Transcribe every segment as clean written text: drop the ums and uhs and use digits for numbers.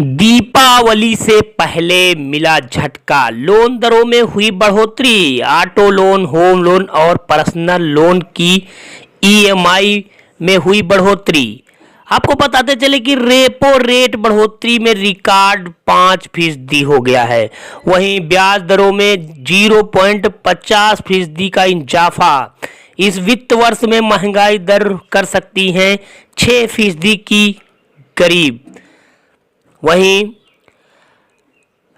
दीपावली से पहले मिला झटका। लोन दरों में हुई बढ़ोतरी। ऑटो लोन, होम लोन और पर्सनल लोन की ईएमआई में हुई बढ़ोतरी। आपको बताते चले कि रेपो रेट बढ़ोतरी में रिकॉर्ड 5% हो गया है। वहीं ब्याज दरों में 0.50% का इजाफा। इस वित्त वर्ष में महंगाई दर कर सकती है 6% की करीब। वहीं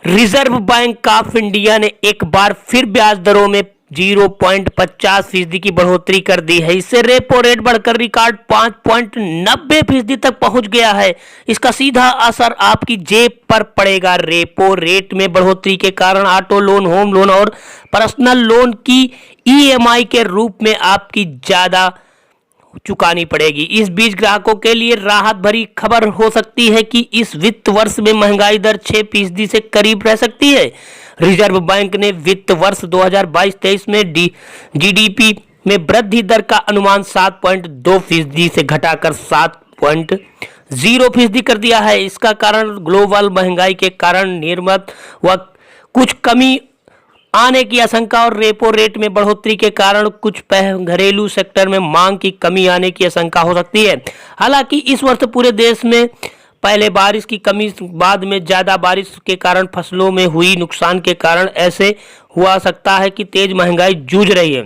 रिजर्व बैंक ऑफ इंडिया ने एक बार फिर ब्याज दरों में 0.50% की बढ़ोतरी कर दी है। इससे रेपो रेट बढ़कर रिकॉर्ड 5.90% तक पहुंच गया है। इसका सीधा असर आपकी जेब पर पड़ेगा। रेपो रेट में बढ़ोतरी के कारण ऑटो लोन, होम लोन और पर्सनल लोन की ईएमआई के रूप में आपकी ज्यादा चुकानी पड़ेगी। इस बीच ग्राहकों के लिए राहत भरी खबर हो सकती है कि इस वित्त वर्ष में महंगाई दर 6% से करीब रह सकती है। रिजर्व बैंक ने वित्त वर्ष 2022-23 में जीडीपी में वृद्धि दर का अनुमान 7.2% से घटाकर 7.0% कर दिया है। इसका कारण ग्लोबल महंगाई के कारण निर्यात व कुछ कमी आने की आशंका और रेपो रेट में बढ़ोतरी के कारण कुछ घरेलू सेक्टर में मांग की कमी आने की आशंका हो सकती है। हालांकि इस वर्ष पूरे देश में पहले बारिश की कमी, बाद में ज्यादा बारिश के कारण फसलों में हुई नुकसान के कारण ऐसे हुआ सकता है कि तेज महंगाई जूझ रही है।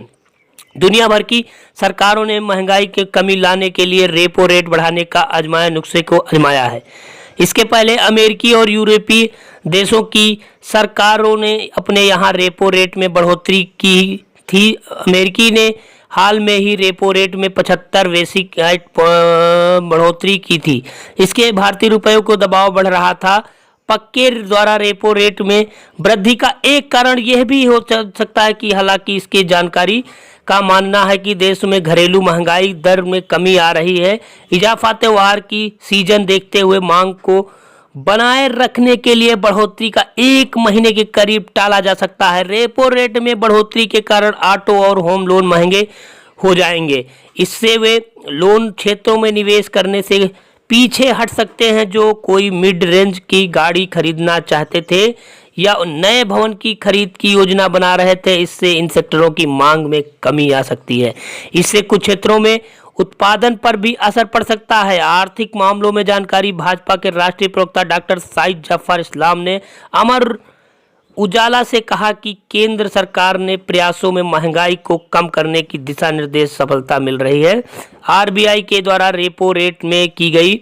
दुनिया भर की सरकारों ने महंगाई की कमी लाने के लिए रेपो रेट बढ़ाने का नुस्खे को आजमाया है। इसके पहले अमेरिकी और यूरोपीय देशों की सरकारों ने अपने यहाँ रेपो रेट में बढ़ोतरी की थी। अमेरिकी ने हाल में ही रेपो रेट में 75 बेसिस पॉइंट बढ़ोतरी की थी। इसके भारतीय रुपये को दबाव बढ़ रहा था। पक्के द्वारा रेपो रेट में वृद्धि का एक कारण यह भी हो सकता है कि हालांकि इसकी जानकारी का मानना है कि देश में घरेलू महंगाई दर में कमी आ रही है। इजाफा त्योहार की सीजन देखते हुए मांग को बनाए रखने के लिए बढ़ोतरी का 1 महीने के करीब टाला जा सकता है। रेपो रेट में बढ़ोतरी के कारण ऑटो और होम लोन महंगे हो जाएंगे। इससे वे लोन क्षेत्रों में निवेश करने से पीछे हट सकते हैं जो कोई मिड रेंज की गाड़ी खरीदना चाहते थे या नए भवन की खरीद की योजना बना रहे थे। इससे इन सेक्टरों की मांग में कमी आ सकती है। इससे कुछ क्षेत्रों में उत्पादन पर भी असर पड़ सकता है। आर्थिक मामलों में जानकारी भाजपा के राष्ट्रीय प्रवक्ता डॉक्टर साइद जफर इस्लाम ने अमर उजाला से कहा कि केंद्र सरकार ने प्रयासों में महंगाई को कम करने की दिशा निर्देश सफलता मिल रही है। आरबीआई के द्वारा रेपो रेट में की गई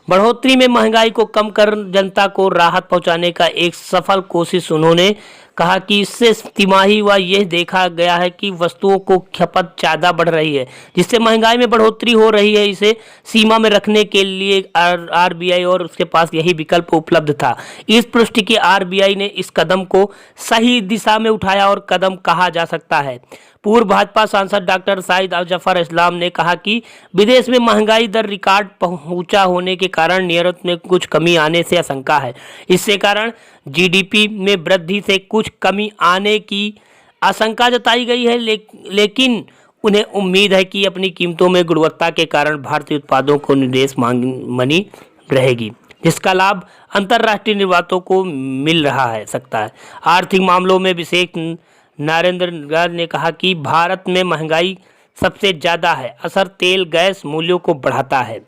बढ़ोतरी में महंगाई को कम कर जनता को राहत पहुंचाने का एक सफल कोशिश। उन्होंने कहा कि इससे तिमाही व यह देखा गया है कि वस्तुओं को खपत ज़्यादा बढ़ रही है जिससे महंगाई में बढ़ोतरी हो रही है। इसे सीमा में रखने के लिए आरबीआई और उसके पास यही विकल्प उपलब्ध था। इस पृष्ठि के आरबीआई ने इस कदम को सही दिशा में उठाया और कदम कहा जा सकता है। पूर्व भाजपा सांसद डॉक्टर साइद जफर इस्लाम ने कहा कि विदेश में महंगाई दर रिकॉर्ड ऊंचा होने के कारण निर्यात में कुछ कमी आने से आशंका है। इससे कारण जीडीपी में वृद्धि से कुछ कमी आने की आशंका जताई गई है, लेकिन उन्हें उम्मीद है कि अपनी कीमतों में गुणवत्ता के कारण भारतीय उत्पादों को निवेश मांग बनी रहेगी जिसका लाभ अंतर्राष्ट्रीय निर्यातों को मिल रहा है सकता है। आर्थिक मामलों में विशेष नरेंद्र ने कहा कि भारत में महंगाई सबसे ज़्यादा है। असर तेल गैस मूल्यों को बढ़ाता है।